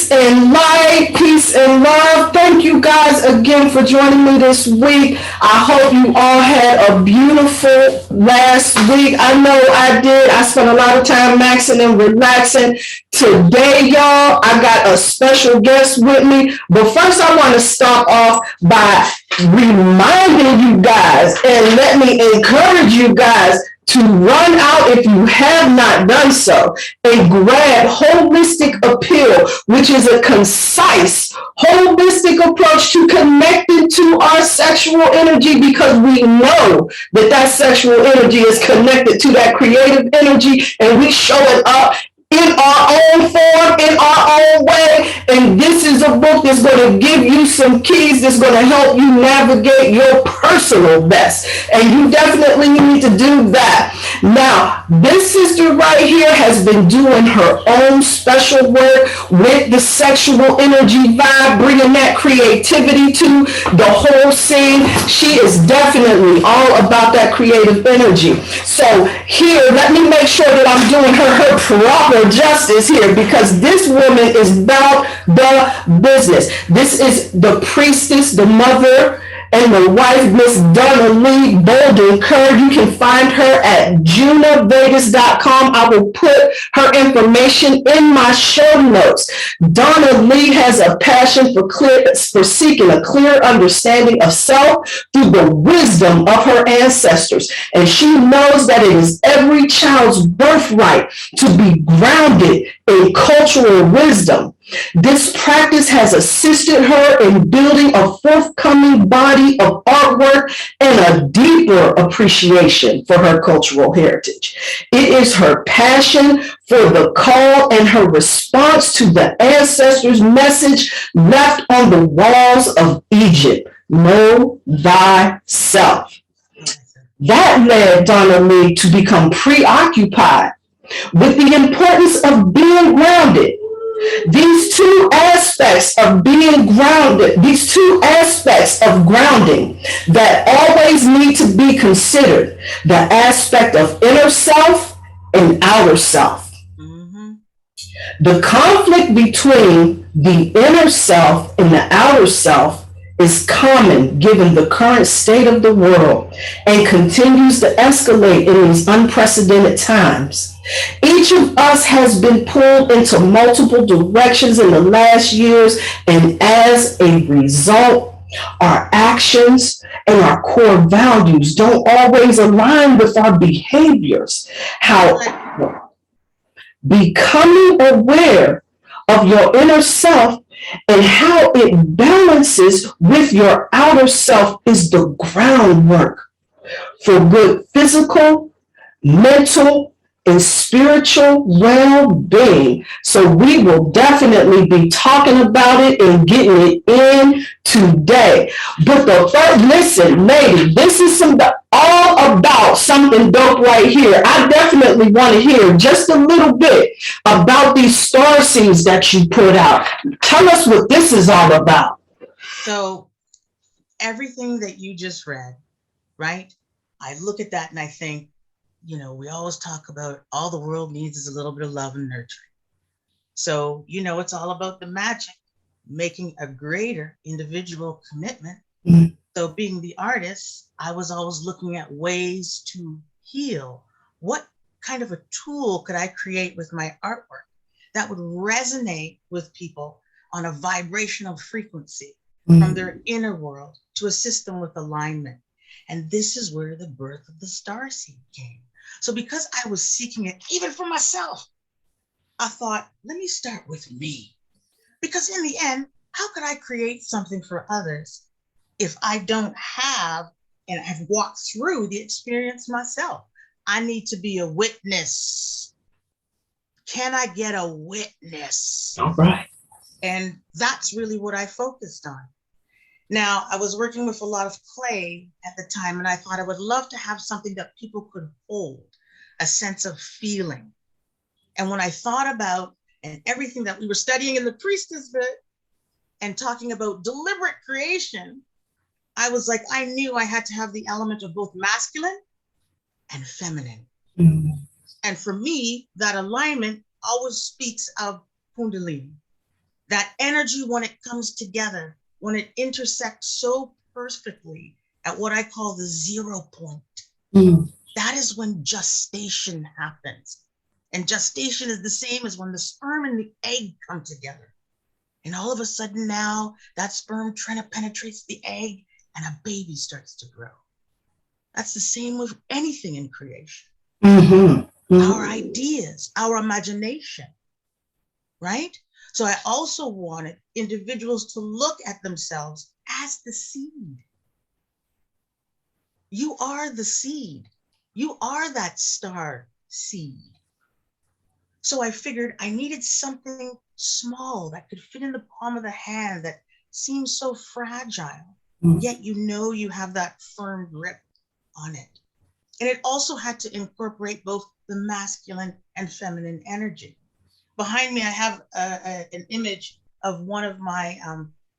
Peace and light, peace and love. Thank you guys again for joining me this week. I hope you all had a beautiful last week. I know I did. I spent a lot of time maxing and relaxing. Today, y'all, I got a special guest with me. But first, I want to start off by reminding you guys and let me encourage you guys to run out, if you have not done so, and grab Holistic Appeal, which is a concise, holistic approach to connecting to our sexual energy, because we know that sexual energy is connected to that creative energy, and we show it up in our own form, in our own way. And this is a book that's going to give you some keys that's going to help you navigate your personal best. And you definitely need to do that. Now, this sister right here has been doing her own special work with the sexual energy vibe, bringing that creativity to the whole scene. She is definitely all about that creative energy. So here, let me make sure that I'm doing her proper justice here, because this woman is about the business. This is the priestess, the mother, and the wife, Miss Donna Lee Bolden Kerr. You can find her at junavegas.com. I will put her information in my show notes. Donna Lee has a passion for seeking a clear understanding of self through the wisdom of her ancestors. And she knows that it is every child's birthright to be grounded in cultural wisdom. This practice has assisted her in building a forthcoming body of artwork and a deeper appreciation for her cultural heritage. It is her passion for the call and her response to the ancestors' message left on the walls of Egypt: know thyself. That led Donna Lee to become preoccupied with the importance of being grounded. These two aspects of being grounded, these two aspects of grounding that always need to be considered: the aspect of inner self and outer self. Mm-hmm. The conflict between the inner self and the outer self is common given the current state of the world and continues to escalate in these unprecedented times. Each of us has been pulled into multiple directions in the last years, and as a result, our actions and our core values don't always align with our behaviors. However, becoming aware of your inner self and how it balances with your outer self is the groundwork for good physical, mental, and spiritual well-being. So we will definitely be talking about it and getting it in today. But listen, lady, this is all about something dope right here. I definitely want to hear just a little bit about these star seeds that you put out. Tell us what this is all about. So everything that you just read, right? I look at that and I think, we always talk about all the world needs is a little bit of love and nurturing. So, it's all about the magic, making a greater individual commitment. Mm-hmm. So being the artist, I was always looking at ways to heal. What kind of a tool could I create with my artwork that would resonate with people on a vibrational frequency from their inner world to assist them with alignment? And this is where the birth of the starseed came. So because I was seeking it, even for myself, I thought, let me start with me. Because in the end, how could I create something for others if I don't have, and I've walked through the experience myself? I need to be a witness. Can I get a witness? All right. And that's really what I focused on. Now, I was working with a lot of clay at the time, and I thought I would love to have something that people could hold, a sense of feeling. And when I thought about and everything that we were studying in the Priestess bit and talking about deliberate creation, I was like, I knew I had to have the element of both masculine and feminine. Mm-hmm. And for me, that alignment always speaks of Kundalini, That energy, when it comes together, when it intersects so perfectly at what I call the 0 point, that is when gestation happens. And gestation is the same as when the sperm and the egg come together. And all of a sudden now that sperm penetrates the egg and a baby starts to grow. That's the same with anything in creation. Our ideas, our imagination, right? So I also wanted individuals to look at themselves as the seed. You are the seed. You are that star seed. So I figured I needed something small that could fit in the palm of the hand that seems so fragile, yet you know you have that firm grip on it. And it also had to incorporate both the masculine and feminine energy. Behind me, I have an image of one of my,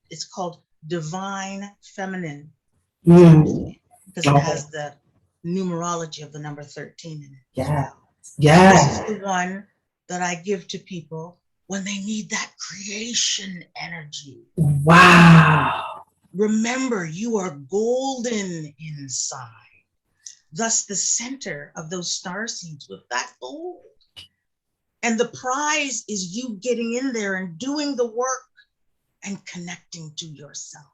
it's called Divine Feminine, because it has the numerology of the number 13 in it as well. Yeah. This is the one that I give to people when they need that creation energy. Wow. Remember, you are golden inside. Thus, the center of those star seeds with that gold. And the prize is you getting in there and doing the work and connecting to yourself.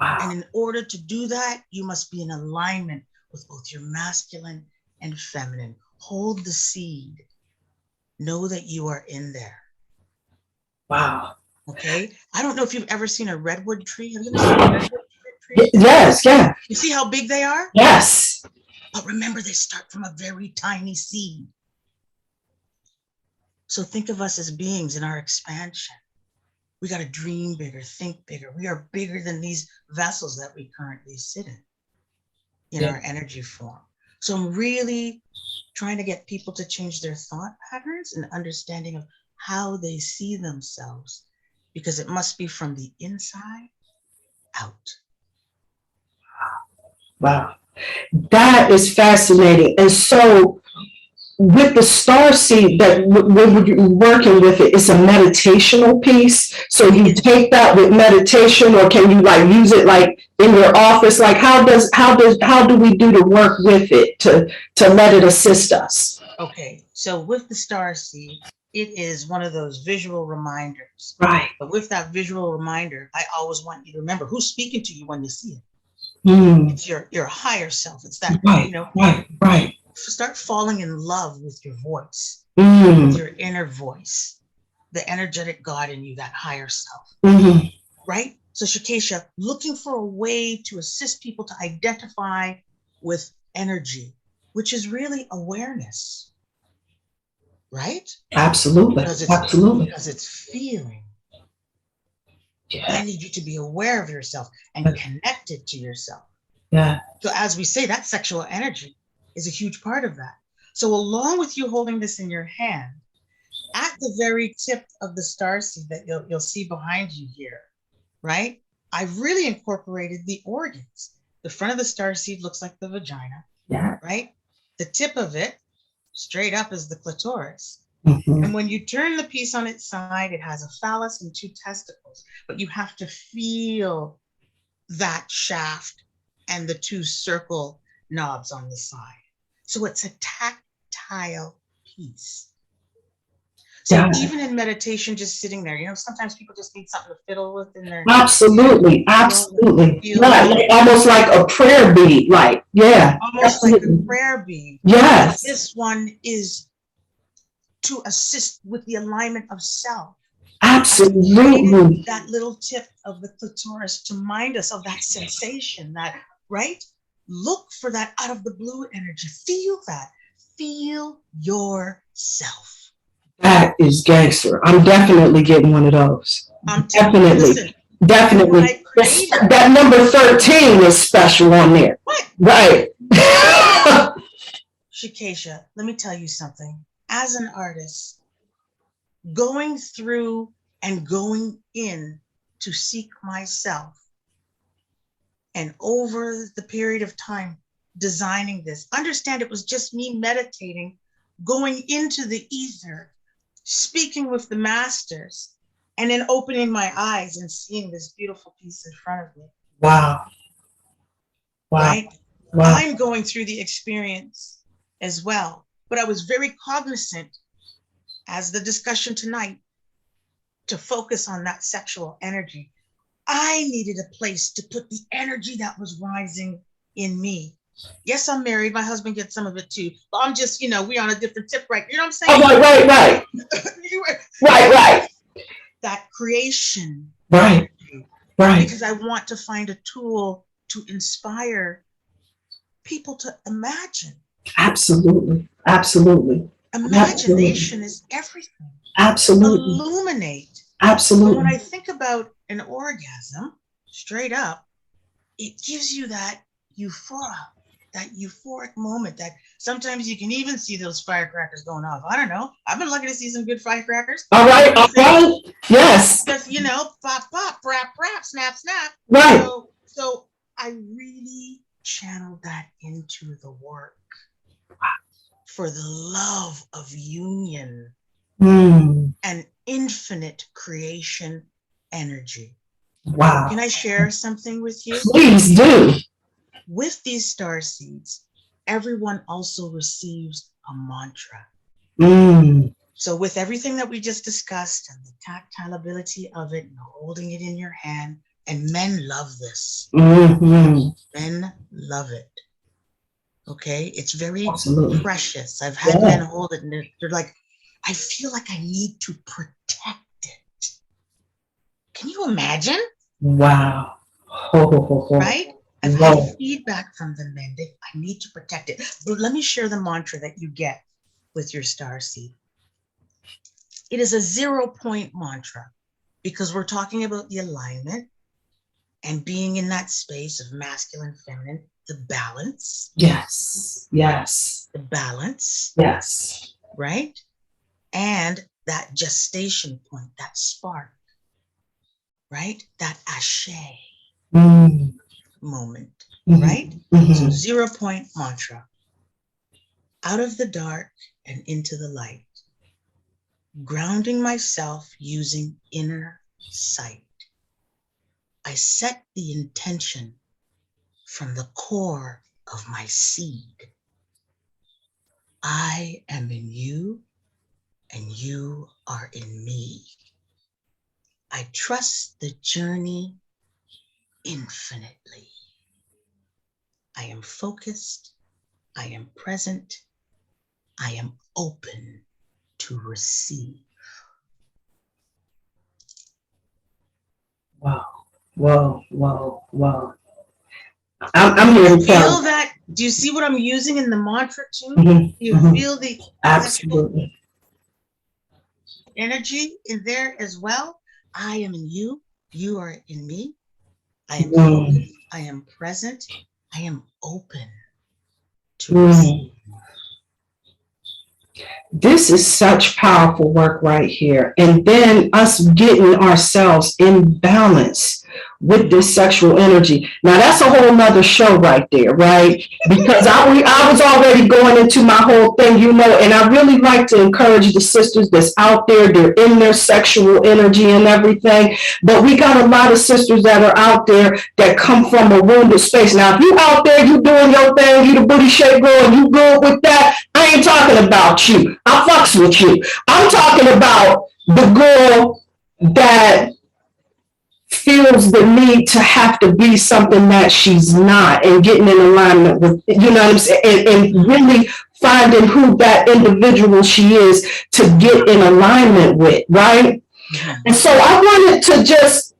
Wow. And in order to do that, you must be in alignment with both your masculine and feminine. Hold the seed. Know that you are in there. Wow. Okay. I don't know if you've ever seen a redwood tree. Have you ever seen a redwood tree? Yes. Yeah. You see how big they are? Yes. But remember, they start from a very tiny seed. So think of us as beings in our expansion. We got to dream bigger, think bigger. We are bigger than these vessels that we currently sit in our energy form. So I'm really trying to get people to change their thought patterns and understanding of how they see themselves, because it must be from the inside out. Wow. That is fascinating. And so with the star seed, that when you're working with it, it's a meditational piece. So you take that with meditation, or can you like use it like in your office? Like how do we do the work with it to let it assist us? Okay, so with the star seed, it is one of those visual reminders. Right. But with that visual reminder, I always want you to remember who's speaking to you when you see it. It's your higher self. It's that, right. Start falling in love with your voice, with your inner voice, the energetic God in you, that higher self, right? So Shakesha, looking for a way to assist people to identify with energy, which is really awareness, right? Absolutely. Because it's feeling. Yeah. I need you to be aware of yourself and connected to yourself. Yeah. So as we say, that sexual energy is a huge part of that. So along with you holding this in your hand, at the very tip of the star seed that you'll see behind you here, right? I've really incorporated the organs. The front of the star seed looks like the vagina, right? The tip of it, straight up, is the clitoris. And when you turn the piece on its side, it has a phallus and 2 testicles, but you have to feel that shaft and the 2 circle knobs on the side. So it's a tactile piece. So even in meditation, just sitting there, sometimes people just need something to fiddle with in their. Absolutely. Yeah, almost like a prayer bead, like, almost like a prayer bead. Yes. This one is to assist with the alignment of self. Absolutely. That little tip of the clitoris to remind us of that sensation, that, right? Look for that out of the blue energy. Feel that. Feel yourself. That is gangster. I'm definitely getting one of those. Definitely. That number 13 is special on there. What? Right. Shakesha, let me tell you something. As an artist, going through and going in to seek myself, and over the period of time designing this, understand it was just me meditating, going into the ether, speaking with the masters, and then opening my eyes and seeing this beautiful piece in front of me. Wow. Wow. Right? Wow. I'm going through the experience as well. But I was very cognizant, as the discussion tonight, to focus on that sexual energy. I needed a place to put the energy that was rising in me. Yes, I'm married. My husband gets some of it too. But I'm just, we're on a different tip, right? You know what I'm saying? Oh, right. Right. That creation. Right. Energy, right. Because I want to find a tool to inspire people to imagine. Absolutely. Absolutely. Imagination is everything. Absolutely. Illuminate. Absolutely. So when I think about an orgasm, straight up, it gives you that euphoria, that euphoric moment that sometimes you can even see those firecrackers going off. I don't know. I've been lucky to see some good firecrackers. All right. Yes. Because, pop, pop, rap, rap, snap, snap. Right. So I really channeled that into the work for the love of union and infinite creation energy. Wow. Can I share something with you? Please do. With these star seeds, everyone also receives a mantra. So with everything that we just discussed and the tactile ability of it and holding it in your hand, and men love this. Men love it. Okay, it's very precious. I've had men hold it and they're like, I feel like I need to protect it. Can you imagine? Wow. Right? I've had feedback from the men that I need to protect it. But let me share the mantra that you get with your star seed. It is a 0-point mantra because we're talking about the alignment and being in that space of masculine, feminine, the balance. Yes. The balance. Yes. Right? And that gestation point, that spark. Right? That ashe moment. Right? So 0-point mantra. Out of the dark and into the light. Grounding myself using inner sight. I set the intention from the core of my seed. I am in you and you are in me. I trust the journey infinitely. I am focused. I am present. I am open to receive. Wow. I'm here to feel that. Do you see what I'm using in the mantra too? Do you feel the absolutely energy in there as well? I am in you. You are in me. I am focused. I am present. I am open to receive. This is such powerful work right here. And then us getting ourselves in balance with this sexual energy. Now that's a whole nother show right there, right? Because I was already going into my whole thing, and I really like to encourage the sisters that's out there, they're in their sexual energy and everything. But we got a lot of sisters that are out there that come from a wounded space. Now, if you out there, you doing your thing, you the booty shape girl, and you good with that, I ain't talking about you. I fucks with you. I'm talking about the girl that feels the need to have to be something that she's not and getting in alignment with, what I'm saying, and really finding who that individual she is to get in alignment with, right? And so I wanted to just,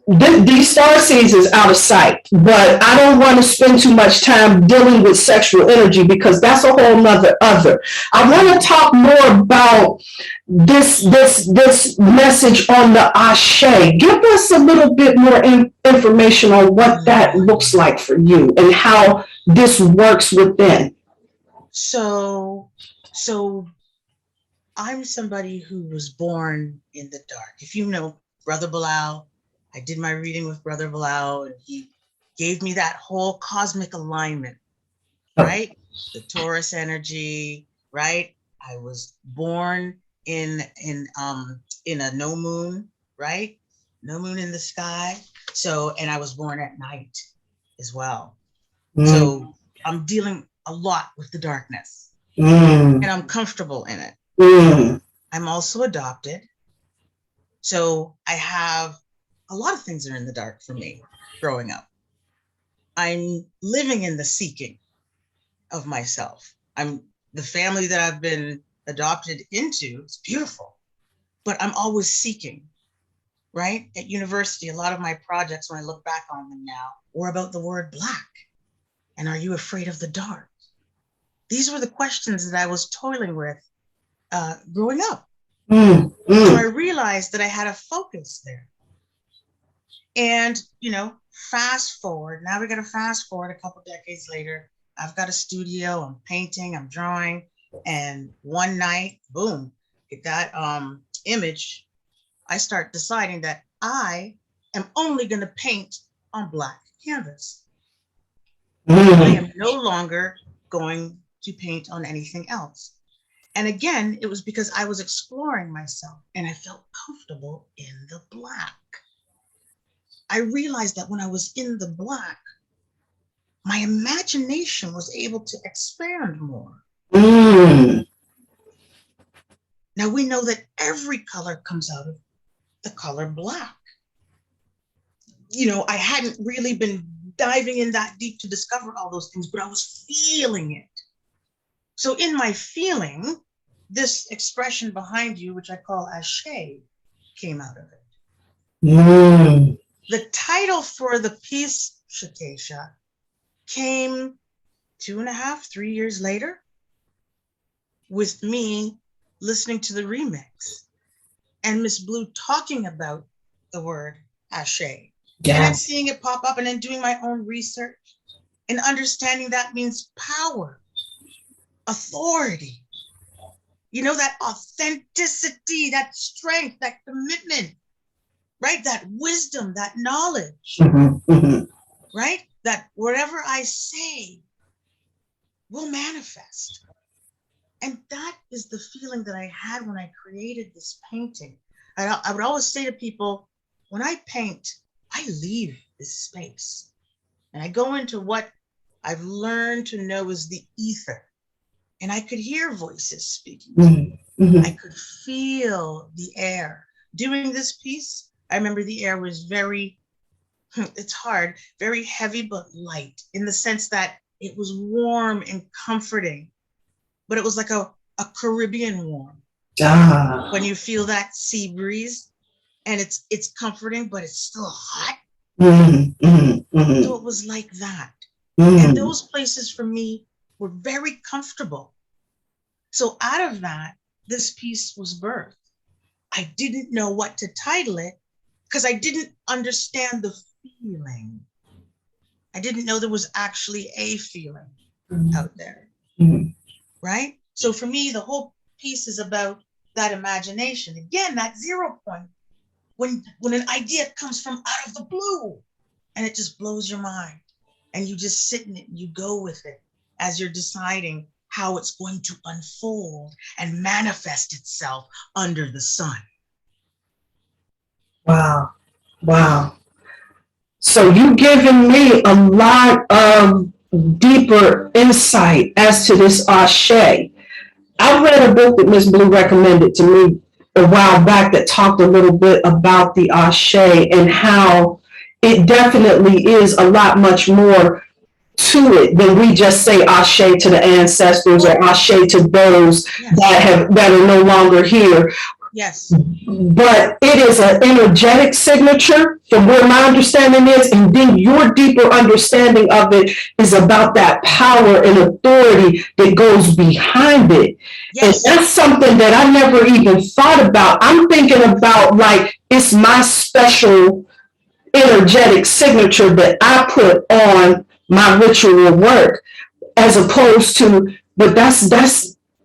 these star seeds is out of sight, but I don't want to spend too much time dealing with sexual energy because that's a whole nother other. I want to talk more about this message on the ashe. Give us a little bit more information on what that looks like for you and how this works within. So I'm somebody who was born in the dark. If you know Brother Bilal, I did my reading with Brother Bilal, and he gave me that whole cosmic alignment, right? The Taurus energy, right? I was born in a no moon, right? No moon in the sky. So, and I was born at night as well. So I'm dealing a lot with the darkness, and I'm comfortable in it. I'm also adopted. So I have a lot of things that are in the dark for me growing up. I'm living in the seeking of myself. I'm the family that I've been adopted into. It's beautiful, but I'm always seeking, right? At university, a lot of my projects, when I look back on them now, were about the word Black. And are you afraid of the dark? These were the questions that I was toiling with growing up. So I realized that I had a focus there. And, you know, fast forward, now we got to fast forward a couple decades later. I've got a studio, I'm painting, I'm drawing. And one night, boom, get that image. I start deciding that I am only going to paint on Black canvas. I am no longer going to paint on anything else. And again, it was because I was exploring myself and I felt comfortable in the Black. I realized that when I was in the Black, my imagination was able to expand more. Now we know that every color comes out of the color Black. You know, I hadn't really been diving in that deep to discover all those things, but I was feeling it. So in my feeling, this expression behind you, which I call ashe, came out of it. The title for the piece, Shakesha, came 2.5, 3 years later with me listening to the remix and Miss Blue talking about the word ashe. Yeah. And then seeing it pop up and then doing my own research and understanding that means power, authority, you know, that authenticity, that strength, that commitment, right? That wisdom, that knowledge, right? That whatever I say will manifest. And that is the feeling that I had when I created this painting. I would always say to people, when I paint, I leave this space and I go into what I've learned to know as the ether. And I could hear voices speaking. I could feel the air. Doing this piece, I remember the air was very, it's hard, very heavy but light, in the sense that it was warm and comforting, but it was like a Caribbean warm. When you feel that sea breeze and it's comforting, but it's still hot. So it was like that. And those places for me were very comfortable. So out of that, this piece was birthed. I didn't know what to title it because I didn't understand the feeling. I didn't know there was actually a feeling out there, right? So for me, the whole piece is about that imagination. Again, that 0 point, when an idea comes from out of the blue and it just blows your mind and you just sit in it and you go with it as you're deciding how it's going to unfold and manifest itself under the sun. Wow. Wow. So you've given me a lot of deeper insight as to this ashe. I read a book that Miss Blue recommended to me a while back that talked a little bit about the ashe and how it definitely is a lot much more to it than we just say ashe to the ancestors or ashe to those that are no longer here. Yes. But it is an energetic signature from where my understanding is, and then your deeper understanding of it is about that power and authority that goes behind it. Yes. And that's something that I never even thought about. I'm thinking about like it's my special energetic signature that I put on my ritual work, as opposed to, but that's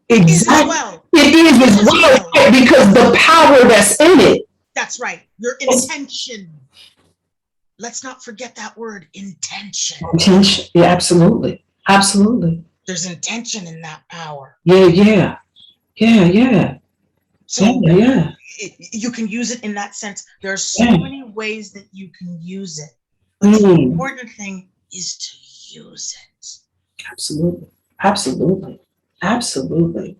exactly. It is as well, because the power that's in it. That's right. Your intention. Let's not forget that word, intention. Intention. Yeah, absolutely. Absolutely. There's intention in that power. Yeah. So, you can use it in that sense. There are so Mm. many ways that you can use it. But the important thing is to use it. Absolutely. Absolutely. Absolutely.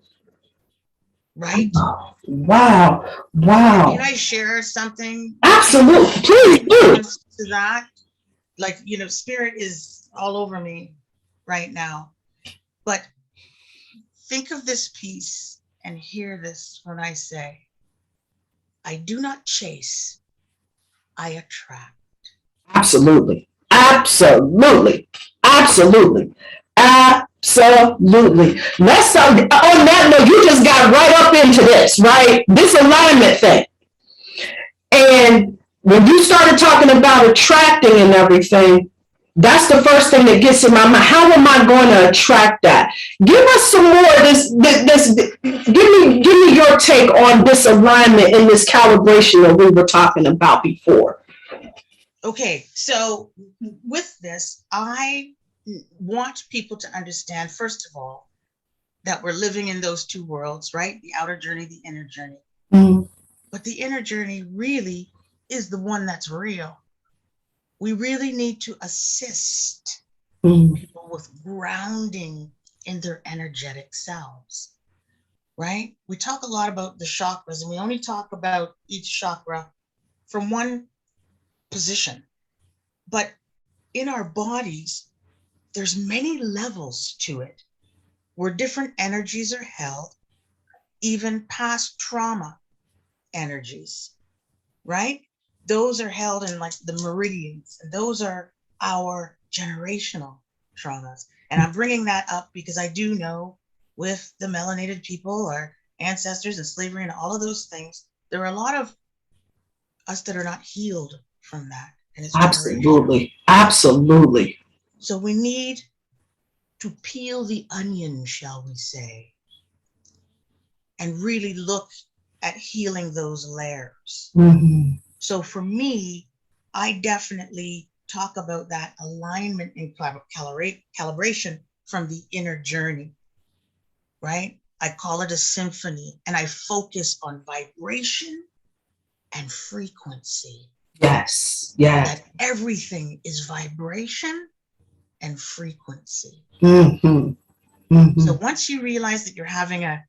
Right? Oh, wow. Wow. Can I share something with you Absolutely. Please in do. response to that? Like, spirit is all over me right now. But think of this piece and hear this when I say, I do not chase, I attract. Absolutely. Absolutely. Absolutely. Absolutely. Let's talk on that note. You just got right up into this, right? This alignment thing. And when you started talking about attracting and everything, that's the first thing that gets in my mind. How am I going to attract that? Give us some more of give me your take on this alignment and this calibration that we were talking about before. Okay, so with this, I want people to understand, first of all, that we're living in those two worlds, right? The outer journey, the inner journey. Mm. But the inner journey really is the one that's real. We really need to assist people with grounding in their energetic selves, right? We talk a lot about the chakras, and we only talk about each chakra from one position. But in our bodies, there's many levels to it where different energies are held, even past trauma energies, right? Those are held in like the meridians, and those are our generational traumas. And I'm bringing that up because I do know with the melanated people, our ancestors and slavery and all of those things, there are a lot of us that are not healed from that. And it's generational. Absolutely. Absolutely. So we need to peel the onion, shall we say, and really look at healing those layers. Mm-hmm. So for me, I definitely talk about that alignment and calibration from the inner journey, right? I call it a symphony, and I focus on vibration and frequency. Yes. Yes. That everything is vibration and frequency. Mm-hmm. Mm-hmm. So once you realize that you're having a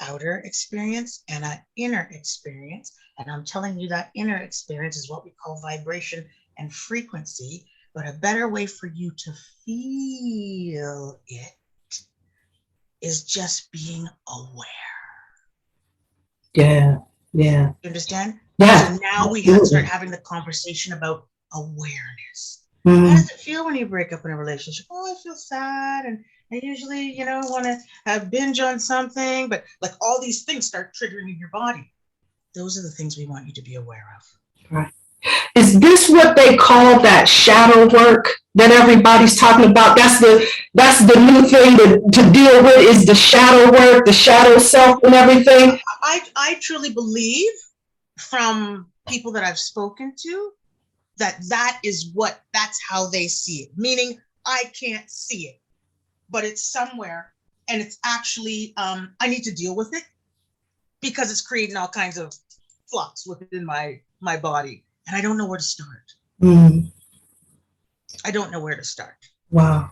outer experience and an inner experience, and I'm telling you that inner experience is what we call vibration and frequency, but a better way for you to feel it is just being aware. Yeah. Yeah. You understand? Yeah. So now we start having the conversation about awareness. Mm-hmm. How does it feel when you break up in a relationship? Oh, I feel sad, and I usually, want to binge on something, but like all these things start triggering in your body. Those are the things we want you to be aware of. Right. Is this what they call that shadow work that everybody's talking about? That's the new thing to deal with, is the shadow work, the shadow self and everything. I truly believe from people that I've spoken to that's how they see it. Meaning I can't see it, but it's somewhere, and it's actually I need to deal with it because it's creating all kinds of flux within my body, and I don't know where to start. I don't know where to start. Wow.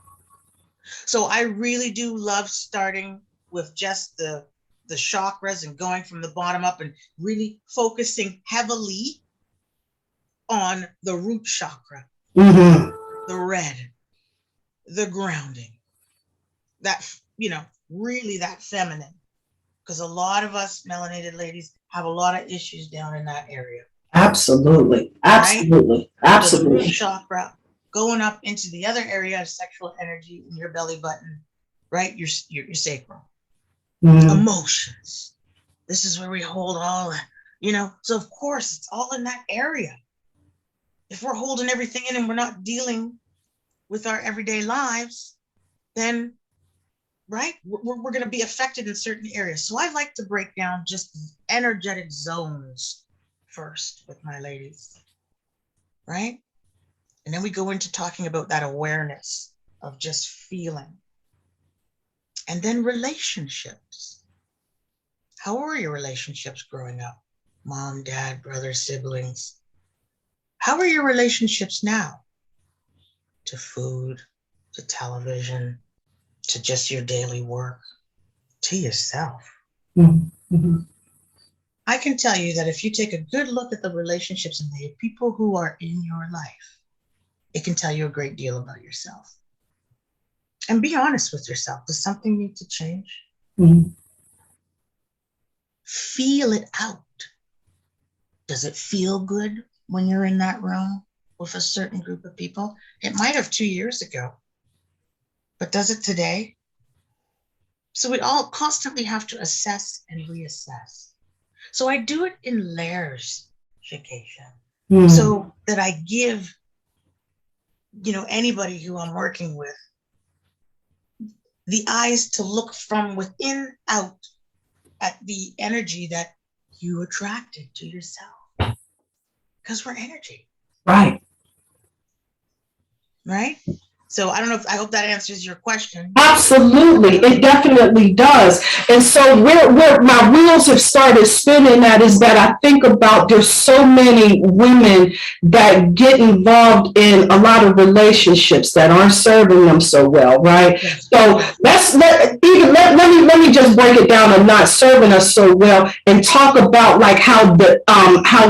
So I really do love starting with just the chakras and going from the bottom up and really focusing heavily on the root chakra, the red, the grounding, that, really that feminine. Because a lot of us melanated ladies have a lot of issues down in that area. Absolutely. Absolutely. Right? Absolutely. So the root chakra going up into the other area of sexual energy in your belly button, right? Your sacral. Emotions. This is where we hold all that, So of course it's all in that area. If we're holding everything in and we're not dealing with our everyday lives, then, right, we're going to be affected in certain areas. So I like to break down just energetic zones first with my ladies, right? And then we go into talking about that awareness of just feeling. And then relationships. How were your relationships growing up? Mom, dad, brother, siblings. How are your relationships now? To food, to television, to just your daily work, to yourself. Mm-hmm. I can tell you that if you take a good look at the relationships and the people who are in your life, it can tell you a great deal about yourself. And be honest with yourself. Does something need to change? Mm-hmm. Feel it out. Does it feel good when you're in that room with a certain group of people? It might have 2 years ago, but does it today? So we all constantly have to assess and reassess. So I do it in layers, Shakesha, so that I give, anybody who I'm working with the eyes to look from within out at the energy that you attracted to yourself. Because we're energy. Right. Right? So I hope that answers your question. Absolutely, it definitely does. And so where my wheels have started spinning at is that I think about there's so many women that get involved in a lot of relationships that aren't serving them so well, right? Yes. So let me just break it down of not serving us so well and talk about like how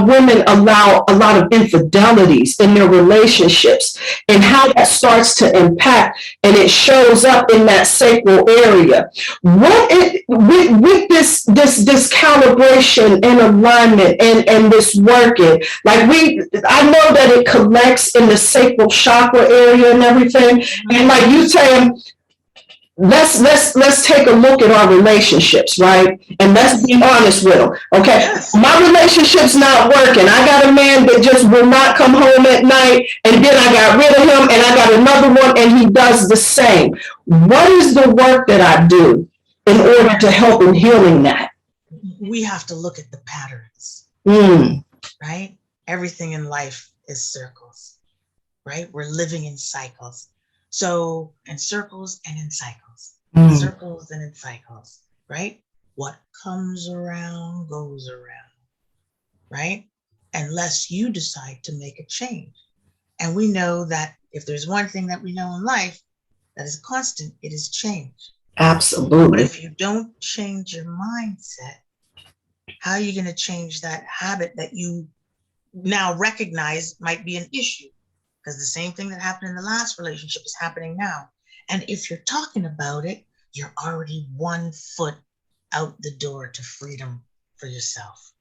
women allow a lot of infidelities in their relationships and how that starts to impact, and it shows up in that sacral area. With this calibration and alignment and this working, like I know that it collects in the sacral chakra area and everything, and like you saying, let's take a look at our relationships, right? And let's be honest with them. Okay, Yes. My relationship's not working. I got a man that just will not come home at night, and then I got rid of him, and I got another one, and he does the same. What is the work that I do in order to help in healing that? We have to look at the patterns, right? Everything in life is circles, right? We're living in cycles. So in circles and in cycles, circles and in cycles, right? What comes around goes around, right? Unless you decide to make a change. And we know that if there's one thing that we know in life that is constant, it is change. Absolutely. But if you don't change your mindset, how are you going to change that habit that you now recognize might be an issue? Because the same thing that happened in the last relationship is happening now. And if you're talking about it, you're already 1 foot out the door to freedom for yourself.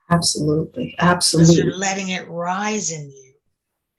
Absolutely. Because you're letting it rise in you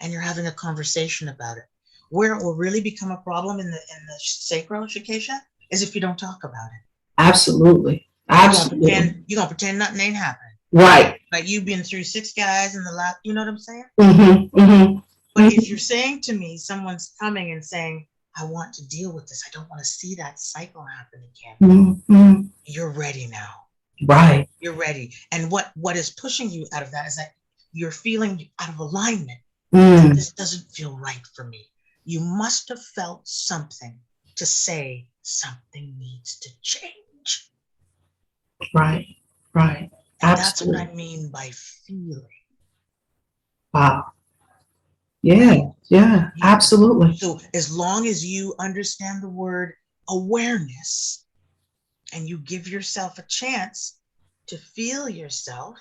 and you're having a conversation about it. Where it will really become a problem in the sacral, Shakesha, is if you don't talk about it. Absolutely. Absolutely. You're going to pretend nothing ain't happening. Right. Like you've been through 6 guys in the last, you know what I'm saying? But if you're saying to me, someone's coming and saying, I want to deal with this, I don't want to see that cycle happen again. You're ready now. Right. You're ready. And what is pushing you out of that is that you're feeling out of alignment. This doesn't feel right for me. You must have felt something to say something needs to change. Right. Right. And Absolutely. that's what I mean by feeling. Wow. Yeah, absolutely. So as long as you understand the word awareness and you give yourself a chance to feel yourself,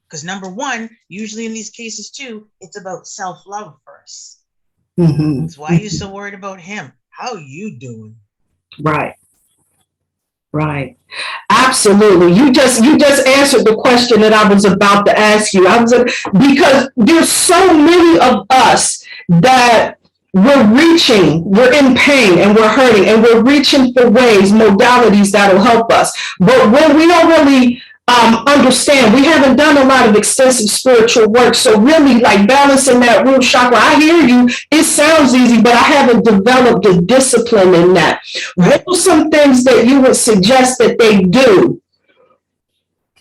because number one, usually in these cases too, it's about self-love first. That's why you're so worried about him. How you doing? Right. Right. Absolutely. You just answered the question that I was about to ask you. Because there's so many of us that we're in pain and we're hurting and we're reaching for ways, modalities that'll help us. But when we don't really understand, we haven't done a lot of extensive spiritual work. So really like balancing that root chakra, I hear you, it sounds easy, but I haven't developed the discipline in that. What are some things that you would suggest that they do?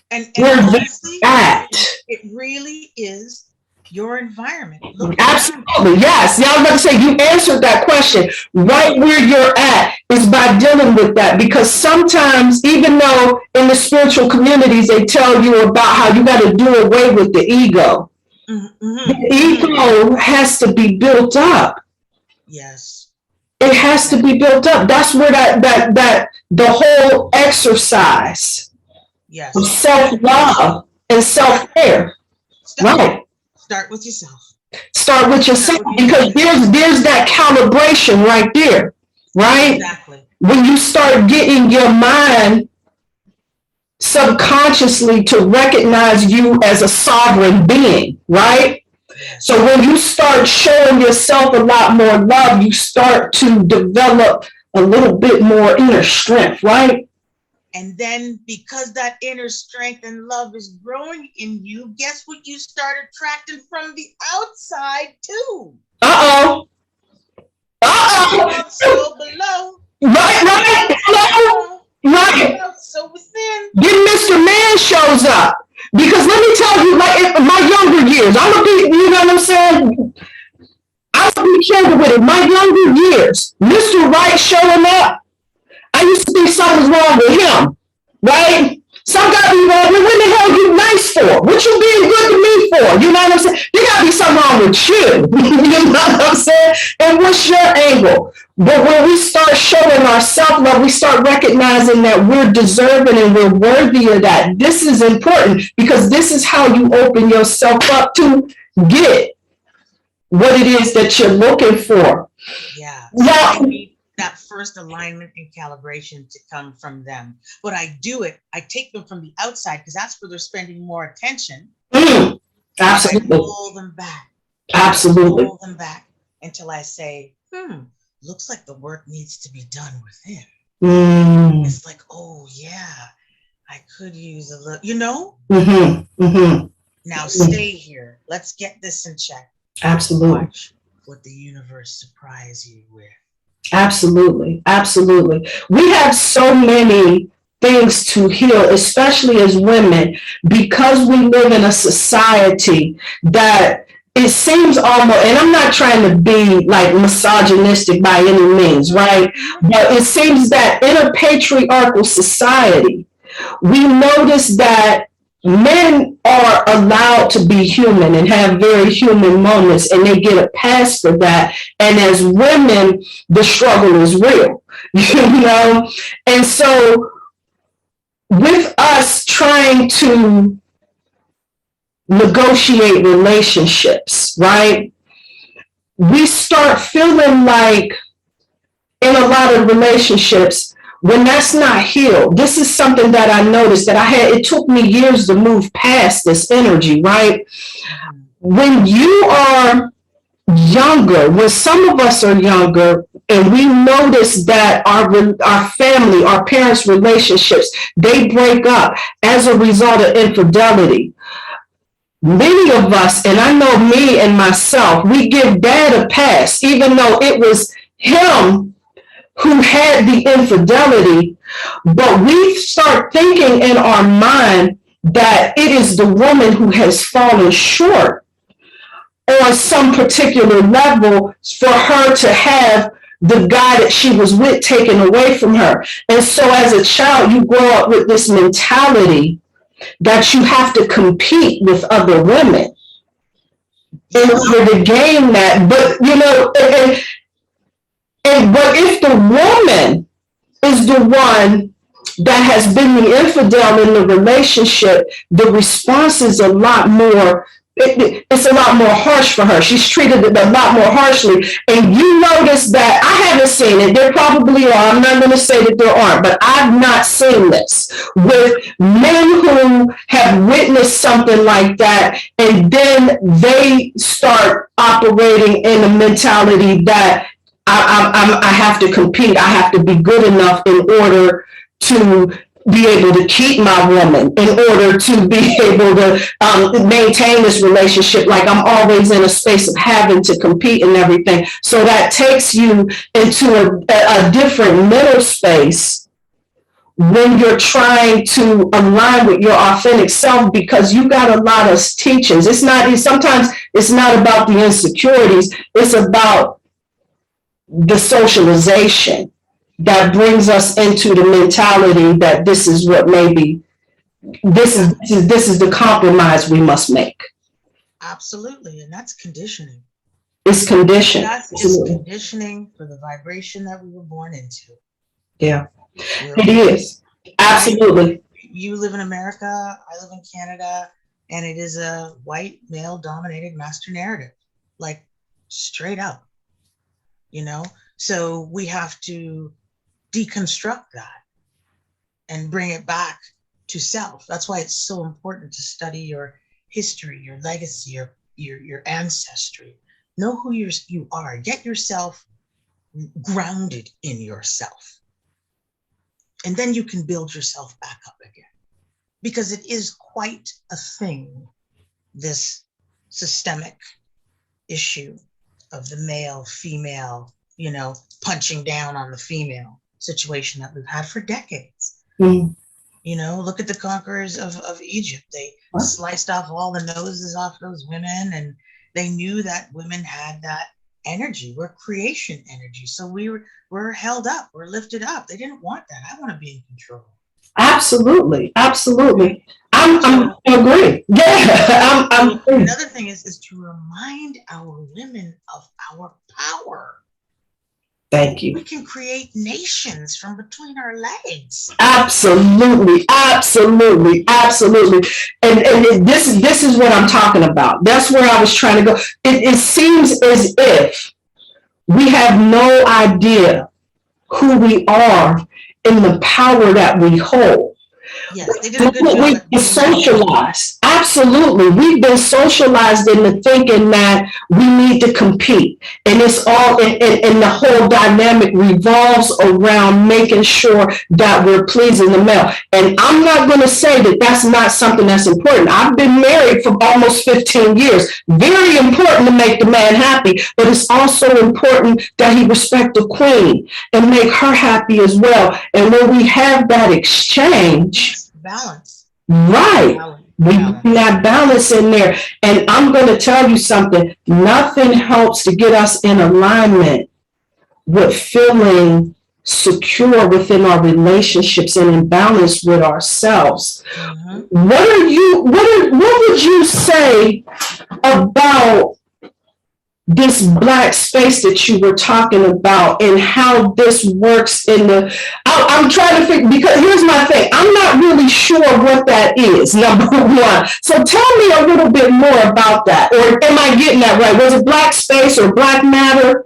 And honestly, it really is your environment. Look around. Absolutely, yes. Yeah, I was about to say, you answered that question. Right where you're at is by dealing with that, because sometimes, even though in the spiritual communities they tell you about how you got to do away with the ego, the ego has to be built up. Yes. It has to be built up. That's where that the whole exercise of self-love and self-care. Right. Start with yourself. Start with yourself, because there's that calibration right there, right? Exactly. When you start getting your mind subconsciously to recognize you as a sovereign being, right? So when you start showing yourself a lot more love, you start to develop a little bit more inner strength, right? And then because that inner strength and love is growing in you, guess what you start attracting from the outside too? Uh-oh. So below. Right. So within. Then Mr. Man shows up. Because let me tell you, like in my younger years, I'm gonna be, you know what I'm saying? I'll be careful with it. My younger years, Mr. Right showing up, I used to think something was wrong with him, right? Some gotta be wrong. What the hell you nice for? What you being good to me for? You know what I'm saying? There gotta be something wrong with you. You know what I'm saying? And what's your angle? But when we start showing our self-love, we start recognizing that we're deserving and we're worthy of that. This is important, because this is how you open yourself up to get what it is that you're looking for. Yeah. Now, I need that first alignment and calibration to come from them. But I do it, I take them from the outside, because that's where they're spending more attention. Absolutely. I pull them back. Absolutely. Pull them back until I say, looks like the work needs to be done within. It's like, oh yeah, I could use a little, you know? Now stay here. Let's get this in check. Absolutely. Watch what the universe surprise you with. Absolutely. Absolutely. We have so many things to heal, especially as women, because we live in a society that it seems almost, and I'm not trying to be like misogynistic by any means, right? But it seems that in a patriarchal society, we notice that men are allowed to be human and have very human moments, and they get a pass for that. And as women, the struggle is real, you know? And so with us trying to negotiate relationships, right? We start feeling like in a lot of relationships, when that's not healed, this is something that I noticed that it took me years to move past this energy, right? When you are younger, when some of us are younger, and we notice that our family, our parents' relationships, they break up as a result of infidelity. Many of us, and I know me and myself, we give dad a pass, even though it was him who had the infidelity, but we start thinking in our mind that it is the woman who has fallen short on some particular level for her to have the guy that she was with taken away from her. And so as a child, you grow up with this mentality that you have to compete with other women in order to gain that. But, you know, but if the woman is the one that has been the infidel in the relationship, the response is a lot more, it's a lot more harsh for her. She's treated a lot more harshly. And you notice that, I haven't seen it, there probably are, I'm not going to say that there aren't, but I've not seen this with men who have witnessed something like that, and then they start operating in a mentality that I have to compete. I have to be good enough in order to be able to keep my woman, in order to be able to maintain this relationship. Like I'm always in a space of having to compete and everything. So that takes you into a different mental space when you're trying to align with your authentic self, because you got a lot of teachings. Sometimes it's not about the insecurities, it's about the socialization that brings us into the mentality that this is what maybe this is the compromise we must make. Absolutely. And that's conditioning. It's conditioned. That's just conditioning for the vibration that we were born into. Yeah, it is. Absolutely. You live in America, I live in Canada, and it is a white male dominated master narrative, like straight up, you know? So we have to deconstruct that and bring it back to self. That's why it's so important to study your history, your legacy, your ancestry. Know who you are. Get yourself grounded in yourself. And then you can build yourself back up again. Because it is quite a thing, this systemic issue of the male, female, punching down on the female situation that we've had for decades. Mm. Look at the conquerors of Egypt. They sliced off all the noses off those women, and they knew that women had that energy. We're creation energy. So we're held up, we're lifted up. They didn't want that. I want to be in control. Absolutely. Absolutely. I agree. Yeah. Another thing is to remind our women of our power. Thank you. We can create nations from between our legs. Absolutely, absolutely, absolutely. And this is what I'm talking about. That's where I was trying to go. It seems as if we have no idea who we are and the power that we hold. Yes, they did a good job. We've been socialized. Absolutely. We've been socialized into thinking that we need to compete. And it's all, and the whole dynamic revolves around making sure that we're pleasing the male. And I'm not going to say that that's not something that's important. I've been married for almost 15 years. Very important to make the man happy, but it's also important that he respect the queen and make her happy as well. And when we have that exchange, balance. Right. We bring that balance in there. And I'm going to tell you something. Nothing helps to get us in alignment with feeling secure within our relationships and in balance with ourselves. Mm-hmm. What would you say about this Black space that you were talking about and how this works I'm trying to figure, because here's my thing. I'm not really sure what that is, number one. So tell me a little bit more about that. Or am I getting that right? Was it Black space or Black matter?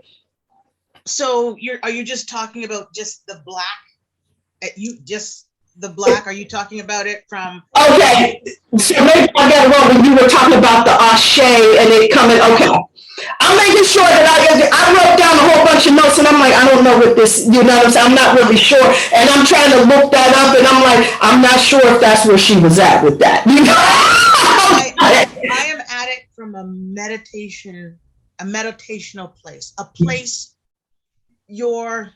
So are you just talking about just the Black? The Black, are you talking about it from? Okay. So maybe I got it wrong when you were talking about the Ashe and it coming, okay. I'm making sure that I wrote down a whole bunch of notes and I'm like, I don't know what this, you know what I'm saying? I'm not really sure. And I'm trying to look that up and I'm like, I'm not sure if that's where she was at with that. You know? I am at it from a meditational place, a place, your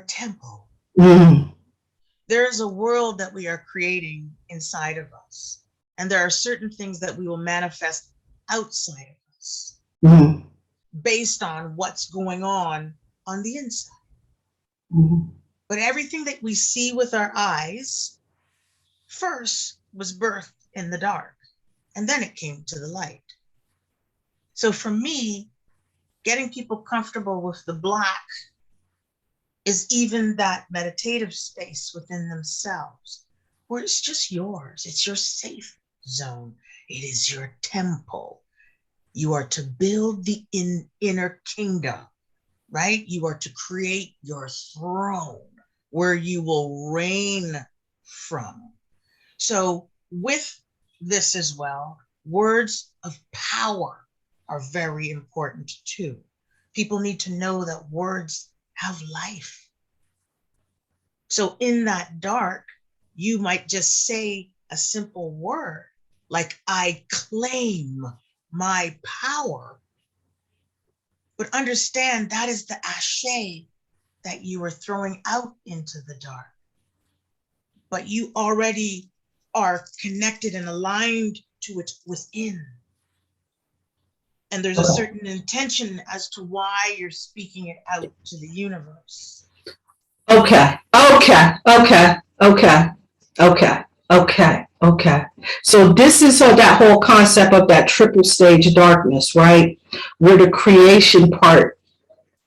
temple. Mm. There's a world that we are creating inside of us. And there are certain things that we will manifest outside of us. Mm-hmm. Based on what's going on the inside. Mm-hmm. But everything that we see with our eyes first was birthed in the dark, and then it came to the light. So for me, getting people comfortable with the Black is even that meditative space within themselves, where it's just yours. It's your safe zone. It is your temple. You are to build the inner kingdom, right? You are to create your throne where you will reign from. So with this as well, words of power are very important too. People need to know that words have life. So in that dark, you might just say a simple word like, I claim my power. But understand that is the Ashe that you are throwing out into the dark. but you already are connected and aligned to it within. And there's a certain intention as to why you're speaking it out to the universe. Okay. So this is that whole concept of that triple stage darkness, right? Where the creation part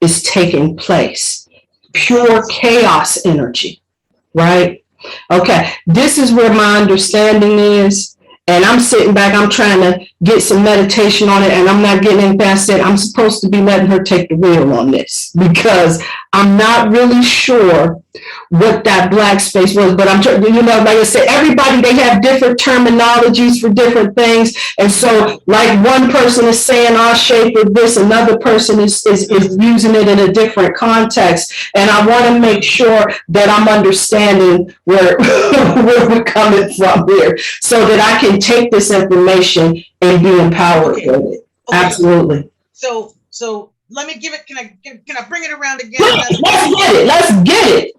is taking place. Pure chaos energy, right? Okay. This is where my understanding is. And I'm sitting back, I'm trying to get some meditation on it, and I'm not getting in past it. I'm supposed to be letting her take the wheel on this because I'm not really sure what that black space was. But I'm, like I said, everybody, they have different terminologies for different things. And so, like, one person is saying our shape of this, another person is using it in a different context. And I want to make sure that I'm understanding where we're coming from here so that I can take this information and be empowered with it. Okay. Absolutely. So let me give it. Can I bring it around again? Let's get it.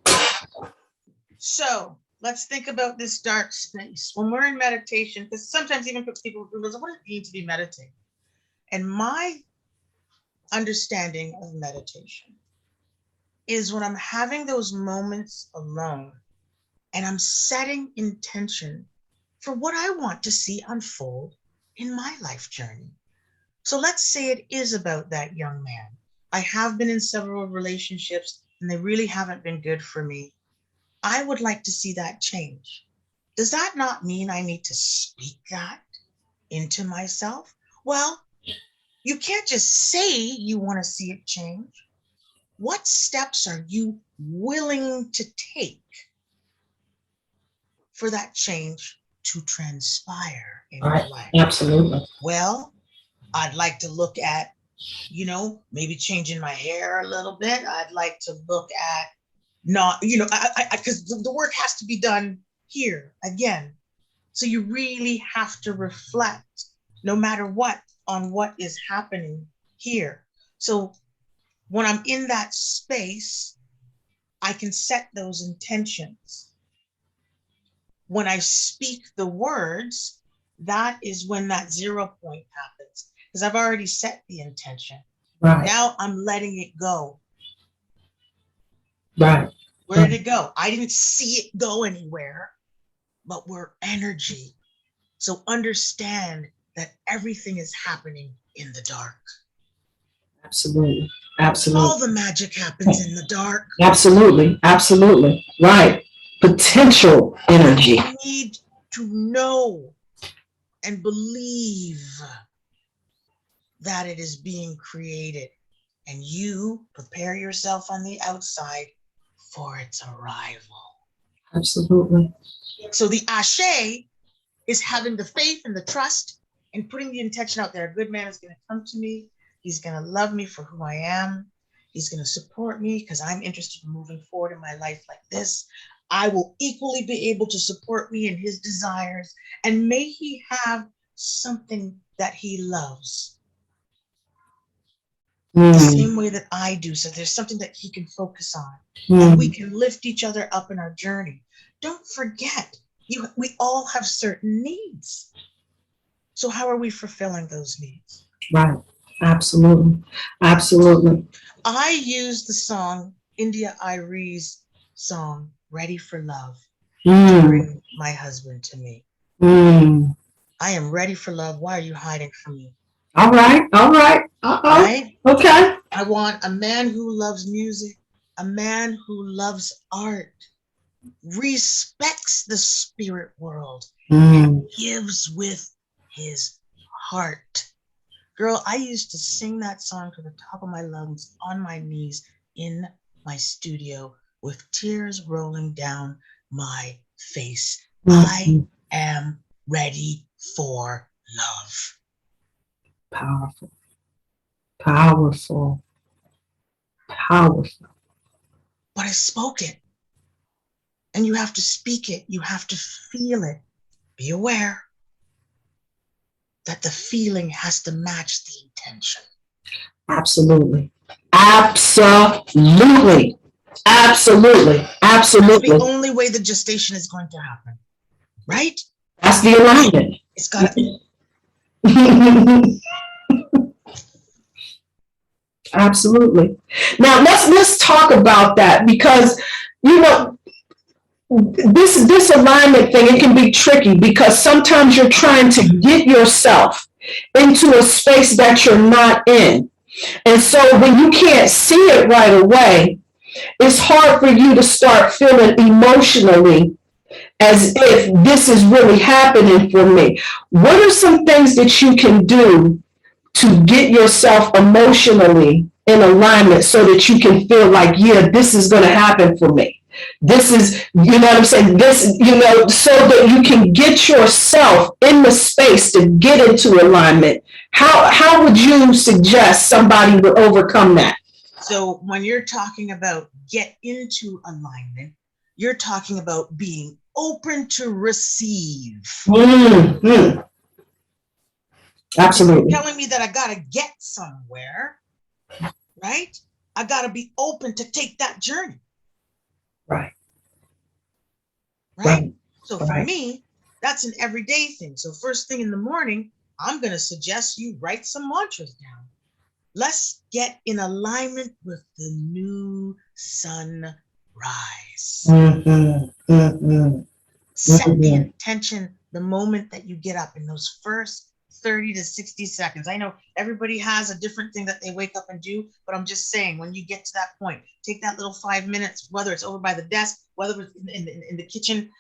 So let's think about this dark space when we're in meditation, because sometimes even people realize, what does it mean to be meditating? And my understanding of meditation is when I'm having those moments alone and I'm setting intention for what I want to see unfold in my life journey. So let's say it is about that young man. I have been in several relationships and they really haven't been good for me. I would like to see that change. Does that not mean I need to speak that into myself? Well, you can't just say you want to see it change. What steps are you willing to take for that change to transpire in your life? Absolutely. Well, I'd like to look at, maybe changing my hair a little bit. I'd like to look at because the work has to be done here again. So you really have to reflect, no matter what, on what is happening here. So when I'm in that space, I can set those intentions. When I speak the words, that is when that 0 point happens, because I've already set the intention. Right. Now I'm letting it go. Right. Where did it go? I didn't see it go anywhere, but we're energy. So understand that everything is happening in the dark. Absolutely. All the magic happens in the dark. Absolutely. Right. Potential energy. You need to know and believe that it is being created, and you prepare yourself on the outside for its arrival. Absolutely. So the ashe is having the faith and the trust and putting the intention out there. A good man is going to come to me. He's going to love me for who I am. He's going to support me because I'm interested in moving forward in my life like this. I will equally be able to support me in his desires. And may he have something that he loves. The same way that I do. So there's something that he can focus on. And we can lift each other up in our journey. Don't forget, we all have certain needs. So how are we fulfilling those needs? Right. Absolutely. I use the song, India Irie's song, Ready for Love, to bring my husband to me. I am ready for love. Why are you hiding from me? All right. Right? Okay. I want a man who loves music, a man who loves art, respects the spirit world, and gives with his heart. Girl, I used to sing that song to the top of my lungs on my knees in my studio with tears rolling down my face. I am ready for love. Powerful. But I spoke it. And you have to speak it. You have to feel it. Be aware that the feeling has to match the intention. Absolutely. That's the Absolutely. only way the gestation is going to happen, right? That's the alignment. It's got to. Absolutely. Now let's talk about that, because you know this alignment thing, it can be tricky because sometimes you're trying to get yourself into a space that you're not in. And so when you can't see it right away, it's hard for you to start feeling emotionally as if this is really happening for me. What are some things that you can do to get yourself emotionally in alignment so that you can feel like, yeah, this is going to happen for me? This is, you know what I'm saying? This, so that you can get yourself in the space to get into alignment. How would you suggest somebody would overcome that? So when you're talking about get into alignment, you're talking about being open to receive. Mm-hmm. Absolutely. You're telling me that I got to get somewhere, right? I got to be open to take that journey. Right. Right? So for me, that's an everyday thing. So first thing in the morning, I'm going to suggest you write some mantras down. Let's get in alignment with the new sunrise. Mm-hmm. Mm-hmm. Set the intention the moment that you get up in those first 30 to 60 seconds. I know everybody has a different thing that they wake up and do, but I'm just saying, when you get to that point, take that little 5 minutes, whether it's over by the desk, whether it's in the kitchen,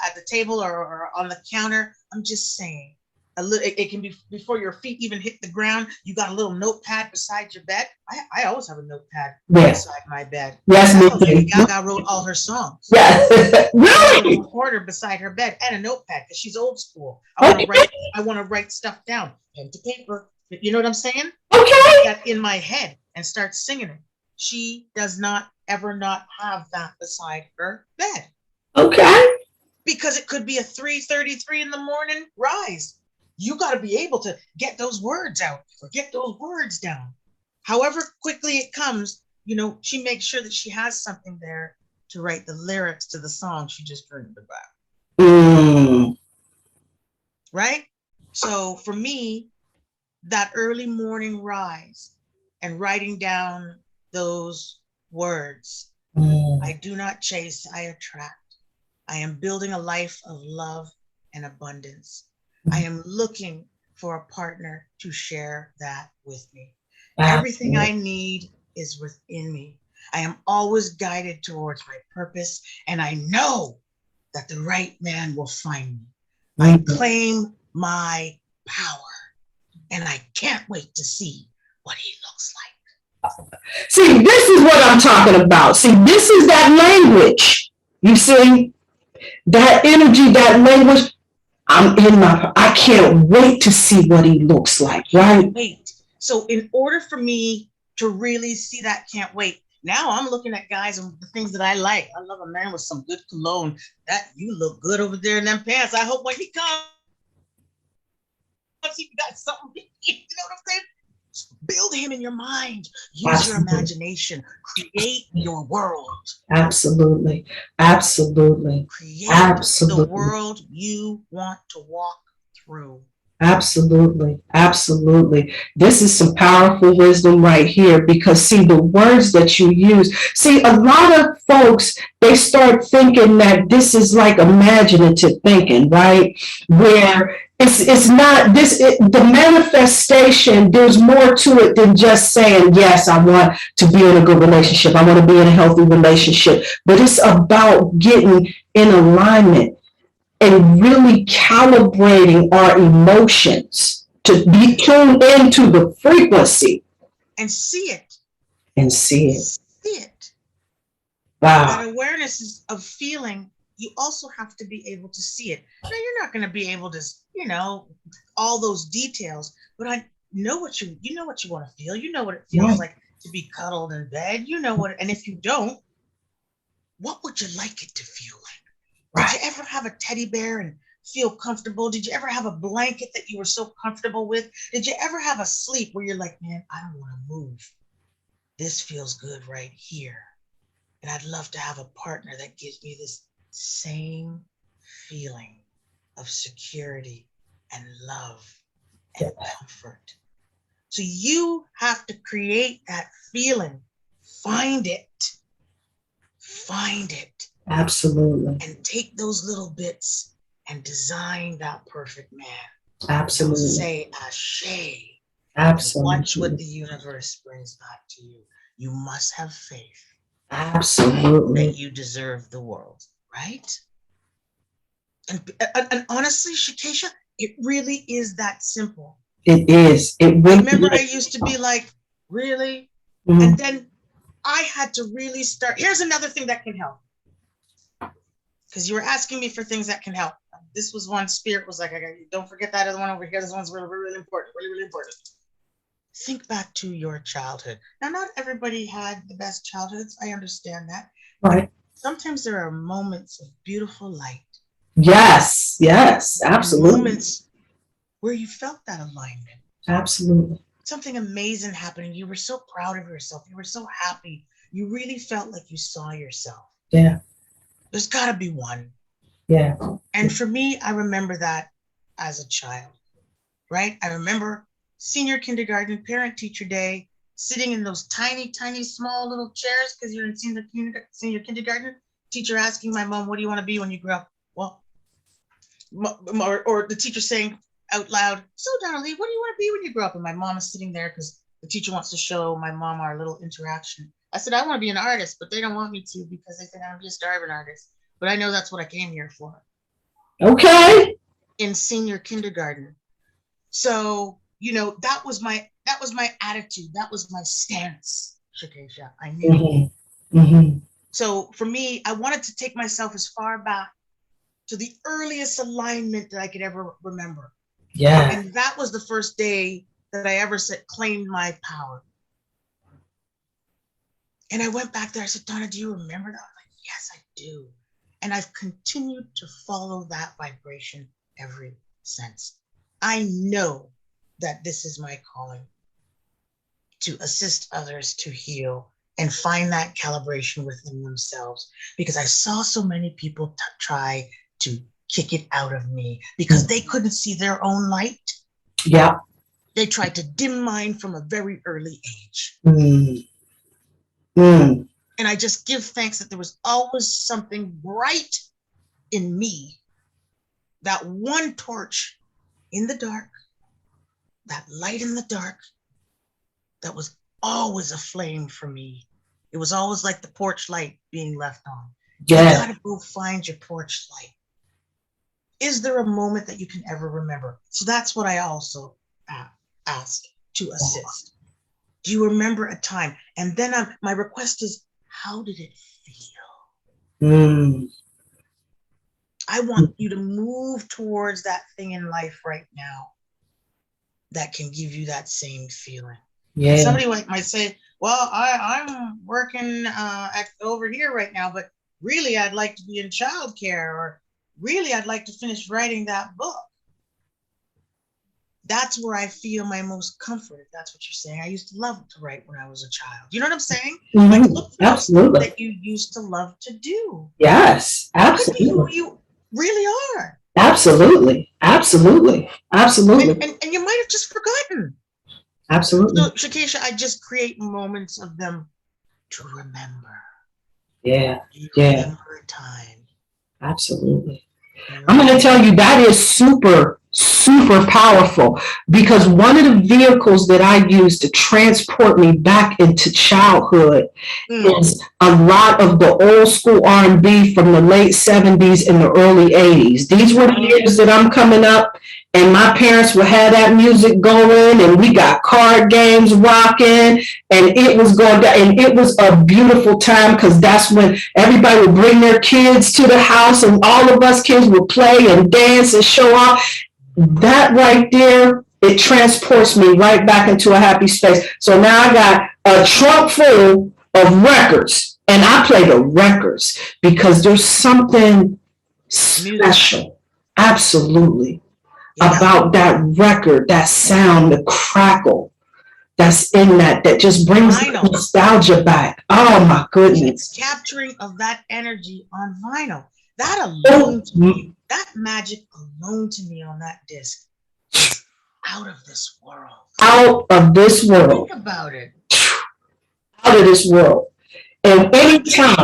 at the table, or on the counter. I'm just saying, it can be before your feet even hit the ground. You got a little notepad beside your bed. I always have a notepad beside my bed. Yes, That's how Lady Gaga wrote all her songs. Yeah. Really? A recorder beside her bed and a notepad, because she's old school. I want to write stuff down, pen to paper. You know what I'm saying? Okay. That in my head and start singing it. She does not ever not have that beside her bed. Okay. Because it could be a 3:33 in the morning rise. You got to be able to get those words out or get those words down. However quickly it comes, she makes sure that she has something there to write the lyrics to the song she just dreamed about. Mm. Right? So for me, that early morning rise and writing down those words, I do not chase, I attract. I am building a life of love and abundance. I am looking for a partner to share that with me. Everything I need is within me. I am always guided towards my purpose, and I know that the right man will find me. I claim my power, and I can't wait to see what he looks like. See, this is what I'm talking about. See, this is that language. You see, that energy, that language. I can't wait to see what he looks like, right? Wait. So in order for me to really see that can't wait, now I'm looking at guys and the things that I like. I love a man with some good cologne. That you look good over there in them pants. I hope when he comes, he got something. You know what I'm saying? Build him in your mind. Use your imagination. Create your world. Absolutely. Absolutely. Create the world you want to walk through. Absolutely. Absolutely. This is some powerful wisdom right here, because see, the words that you use, see, a lot of folks, they start thinking that this is like imaginative thinking, right? Where it's not the manifestation, there's more to it than just saying, yes, I want to be in a good relationship. I want to be in a healthy relationship, but it's about getting in alignment and really calibrating our emotions to be tuned into the frequency. And see it. And see it. See it. Wow. That awareness of feeling, you also have to be able to see it. Now, you're not going to be able to, all those details, but I know what you want to feel. You know what it feels like to be cuddled in bed. You know what, and if you don't, what would you like it to feel like? Did you ever have a teddy bear and feel comfortable? Did you ever have a blanket that you were so comfortable with? Did you ever have a sleep where you're like, man, I don't want to move. This feels good right here. And I'd love to have a partner that gives me this same feeling of security and love and comfort. So you have to create that feeling. Find it. Find it. Absolutely. And take those little bits and design that perfect man. Absolutely. Don't say ashe. Absolutely. Watch what the universe brings back to you. You must have faith. Absolutely. That you deserve the world, right? And honestly, Shakesha, it really is that simple. It is. It really I remember I used to be like, really? Mm-hmm. And then I had to really start. Here's another thing that can help. Because you were asking me for things that can help. This was one. Spirit was like, don't forget that other one over here. This one's really, really important. Really, really important. Think back to your childhood. Now, not everybody had the best childhoods. I understand that. Right. Sometimes there are moments of beautiful light. Yes, yes, absolutely. Moments where you felt that alignment. Absolutely. Something amazing happening. You were so proud of yourself. You were so happy. You really felt like you saw yourself. Yeah. There's got to be one. Yeah. And for me, I remember that as a child, right? I remember senior kindergarten, parent-teacher day, sitting in those tiny, tiny, small little chairs because you're in senior kindergarten. Teacher asking my mom, what do you want to be when you grow up? Well, or the teacher saying out loud, so Donnelly, what do you want to be when you grow up? And my mom is sitting there because the teacher wants to show my mom our little interaction. I said, I want to be an artist, but they don't want me to because they think I'm going to be a starving artist. But I know that's what I came here for. Okay. In senior kindergarten. So, that was my attitude. That was my stance, Shakesha. I knew. Mm-hmm. Mm-hmm. So for me, I wanted to take myself as far back to the earliest alignment that I could ever remember. Yeah. And that was the first day that I ever claimed my power. And I went back there. I said, Donna, do you remember that? I'm like, yes, I do. And I've continued to follow that vibration ever since. I know that this is my calling, to assist others to heal and find that calibration within themselves, because I saw so many people try to kick it out of me because they couldn't see their own light. Yeah. They tried to dim mine from a very early age. Mm. Mm. And I just give thanks that there was always something bright in me, that one torch in the dark, that light in the dark, that was always a flame for me. It was always like the porch light being left on. Yeah. You gotta go find your porch light. Is there a moment that you can ever remember? So that's what I also ask to assist. Do you remember a time? And then my request is, how did it feel? Mm. I want you to move towards that thing in life right now that can give you that same feeling. Yeah. And somebody might say, well, I'm working over here right now, but really I'd like to be in childcare, or really I'd like to finish writing that book. That's where I feel my most comfort, if that's what you're saying. I used to love to write when I was a child. You know what I'm saying? Mm-hmm. Like, look for absolutely that you used to love to do. Yes, absolutely. That could be who you really are. Absolutely, absolutely, absolutely. And you might have just forgotten. Absolutely. So, Shakesha, I just create moments of them to remember. Yeah, remember a time. Absolutely. I'm going to tell you, that is super, super powerful, because one of the vehicles that I use to transport me back into childhood is a lot of the old school R&B from the late 70s and the early 80s. These were the years that I'm coming up, and my parents would have that music going, and we got card games rocking, and it was going down, and it was a beautiful time, because that's when everybody would bring their kids to the house, and all of us kids would play and dance and show off. That right there, it transports me right back into a happy space. So now I got a trunk full of records, and I play the records because there's something special, absolutely, about that record, that sound, the crackle, that's in that just brings nostalgia back. Oh my goodness. Capturing of that energy on vinyl. That alone to me, that magic alone to me on that disc is out of this world. Out of this world. Think about it. Out of this world. And anytime,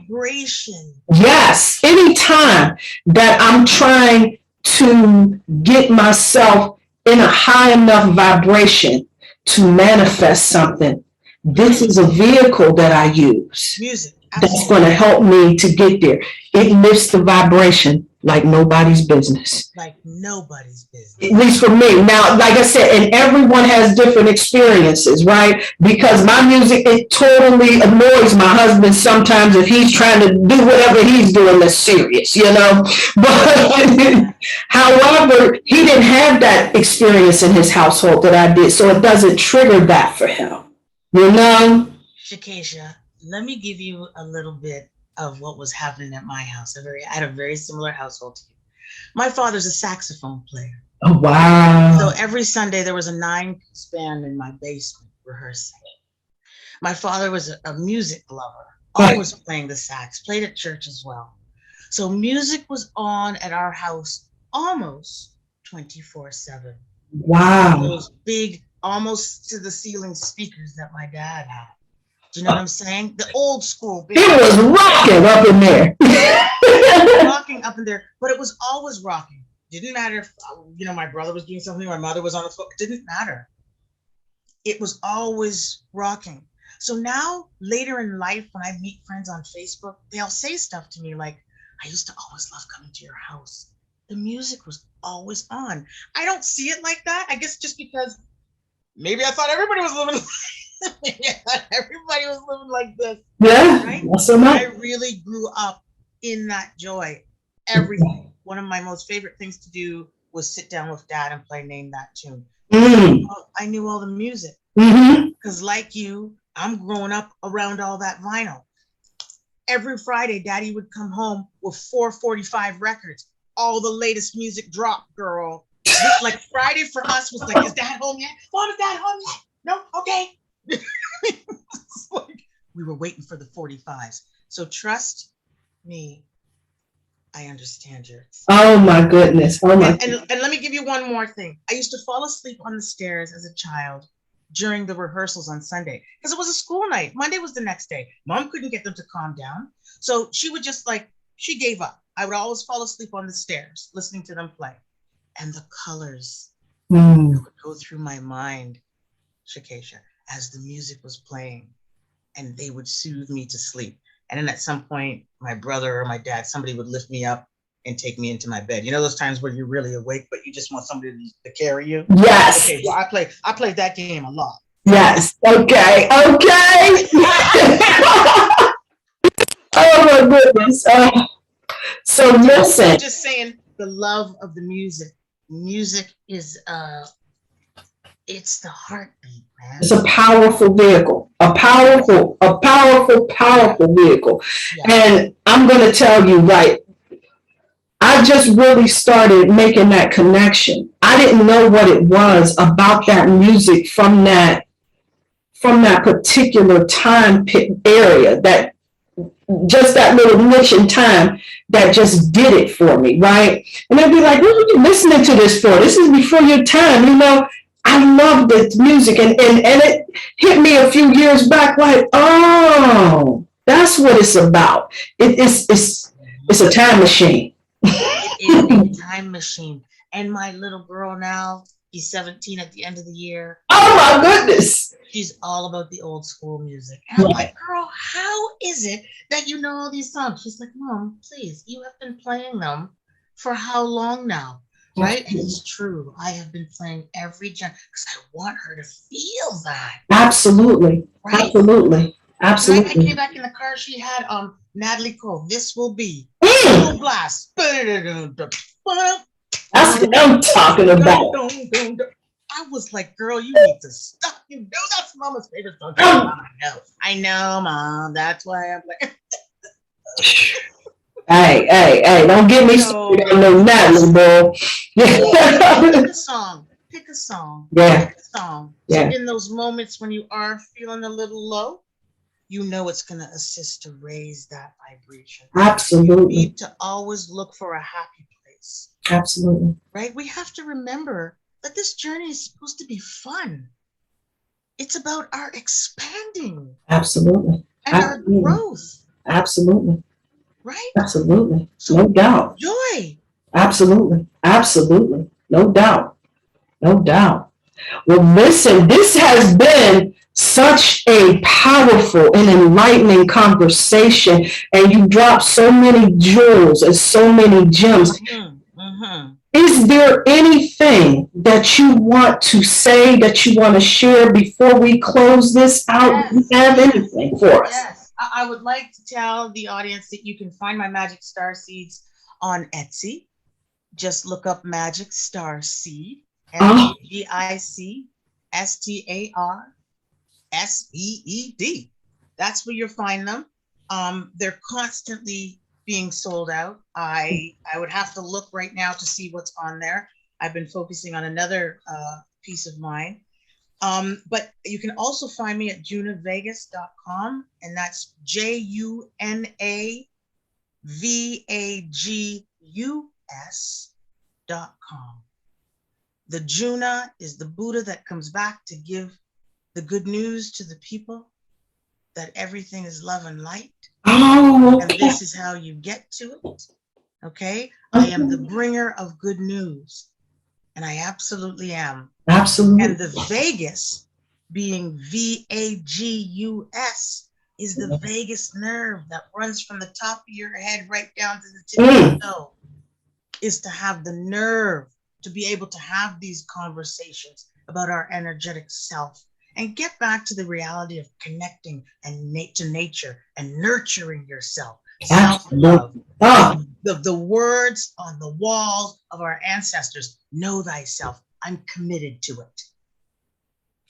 vibration. Yes, anytime that I'm trying to get myself in a high enough vibration to manifest something, this is a vehicle that I use. Music. That's going to help me to get there. It lifts the vibration like nobody's business. Like nobody's business. At least for me. Now, like I said, and everyone has different experiences, right? Because my music, it totally annoys my husband sometimes if he's trying to do whatever he's doing that's serious, you know? But however, he didn't have that experience in his household that I did, so it doesn't trigger that for him, you know? Shakesha, let me give you a little bit of what was happening at my house. I had a very similar household to you. My father's a saxophone player. Oh, wow. So every Sunday there was a 9-piece band in my basement rehearsing. My father was a music lover, always playing the sax, played at church as well. So music was on at our house almost 24/7. Wow. Those big, almost to the ceiling speakers that my dad had. Do you know what I'm saying? The old school. It was rocking up in there. Rocking up in there, but it was always rocking. Didn't matter if, my brother was doing something, my mother was on the floor. It didn't matter. It was always rocking. So now, later in life, when I meet friends on Facebook, they'll say stuff to me like, I used to always love coming to your house. The music was always on. I don't see it like that. I guess just because maybe I thought everybody was living everybody was living like this. Yeah. Right? Awesome. I really grew up in that joy. Everything. One of my most favorite things to do was sit down with Dad and play Name That Tune. I knew all the music. Because like you, I'm growing up around all that vinyl. Every Friday, Daddy would come home with 445 records. All the latest music dropped, girl. Like Friday for us was like, is Dad home yet? Mom, is Dad home yet? No? Okay. Like, we were waiting for the 45s. So trust me, I understand you. Oh my goodness. Oh my. And let me give you one more thing. I used to fall asleep on the stairs as a child during the rehearsals on Sunday because it was a school night. Monday was the next day. Mom couldn't get them to calm down. So she would just she gave up. I would always fall asleep on the stairs listening to them play. And the colors would go through my mind, Shakesha, as the music was playing, and they would soothe me to sleep. And then at some point, my brother or my dad, somebody would lift me up and take me into my bed. You know those times where you're really awake, but you just want somebody to carry you? Yes. Okay, well, I played that game a lot. Yes. Okay. Oh my goodness. So listen. I'm just saying the love of the music. Music is it's the heartbeat, man. It's a powerful vehicle, a powerful vehicle. Yeah. And I'm going to tell you, I just really started making that connection. I didn't know what it was about that music from that particular time area, that just that little niche in time that just did it for me, right? And they'd be like, what are you listening to this for? This is before your time, I love this music, and it hit me a few years back like, oh, that's what it's about. It's a time machine. It is a time machine. And my little girl now, she's 17 at the end of the year. Oh my goodness. She's all about the old school music. And I'm like, girl, how is it that you know all these songs? She's like, Mom, please, you have been playing them for how long now? Right? And it's true. I have been playing every genre because I want her to feel that. Absolutely. Right? Absolutely. Right? I came back in the car. She had Natalie Cole. This will be Full Blast. That's what I'm talking about. I was like, girl, you need to stop. You know that's Mama's favorite song. I know, Mom. That's why I'm like. Hey, don't get me started on no Natalie, bro. The song pick a song. Yeah. Pick a song. Yeah. So in those moments when you are feeling a little low, you know it's going to assist to raise that vibration. Absolutely. You need to always look for a happy place. Absolutely. Right? We have to remember that this journey is supposed to be fun. It's about our expanding. Absolutely. And Absolutely. our growth. Absolutely. Right? Absolutely. So no doubt. Joy. Absolutely. Absolutely. No doubt. No doubt. Well, listen, this has been such a powerful and enlightening conversation, and you dropped so many jewels and so many gems. Is there anything that you want to say, that you want to share before we close this out? Yes, Do you have anything for us? Yes. I would like to tell the audience that you can find my Magic Star Seeds on Etsy. Just look up Magic Star Seed. MAGICSTARSEED. That's where you'll find them. They're constantly being sold out. I would have to look right now to see what's on there. I've been focusing on another piece of mine. But you can also find me at junavegas.com, and that's JUNAVAGUS.com. The Juna is the Buddha that comes back to give the good news to the people that everything is love and light. Oh, okay. And this is how you get to it. Okay? I am the bringer of good news. And I absolutely am. Absolutely. And the Vegas, being VAGUS, is the vagus nerve that runs from the top of your head right down to the tip of your toe. Is to have the nerve to be able to have these conversations about our energetic self and get back to the reality of connecting and to nature and nurturing yourself. Self-love. The words on the walls of our ancestors, know thyself. I'm committed to it.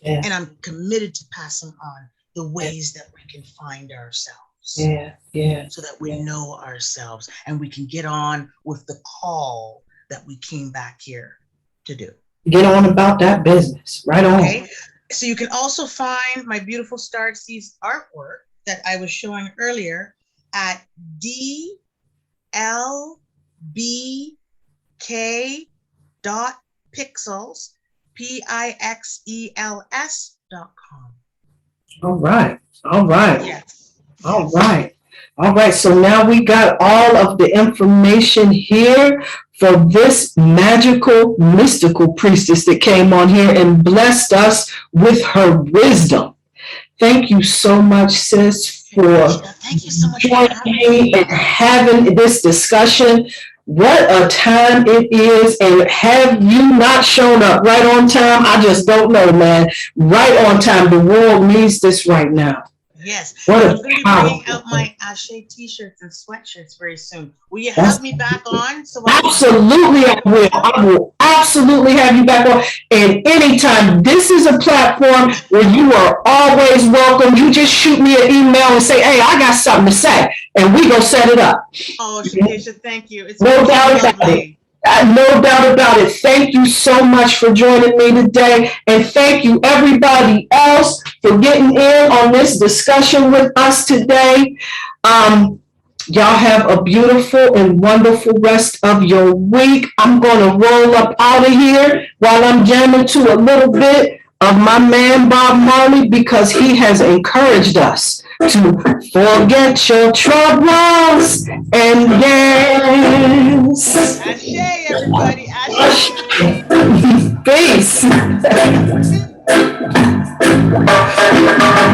Yeah. And I'm committed to passing on the ways that we can find ourselves. Yeah. So that we know ourselves and we can get on with the call that we came back here to do. Get on about that business. Right on. Okay. So you can also find my beautiful Star Seeds artwork that I was showing earlier at dlbk.pixels, pixels.com. All right. All right. Yes. All right. All right. So now we got all of the information here for this magical, mystical priestess that came on here and blessed us with her wisdom. Thank you so much, sis, for joining me and having this discussion. What a time it is, and have you not shown up right on time? I just don't know, man. Right on time. The world needs this right now. Yes. I'm going to be bringing out my Ashe t-shirts and sweatshirts very soon. Will you have me back on? Absolutely, I will. I will absolutely have you back on. And anytime, this is a platform where you are always welcome. You just shoot me an email and say, hey, I got something to say. And we go set it up. Oh, Shakesha, thank you. It's no doubt about it. No doubt about it. Thank you so much for joining me today. And thank you, everybody else, for getting in on this discussion with us today. Y'all have a beautiful and wonderful rest of your week. I'm going to roll up out of here while I'm jamming to a little bit of my man Bob Marley, because he has encouraged us to forget your troubles and dance. Ashe, everybody. Ashe. Peace.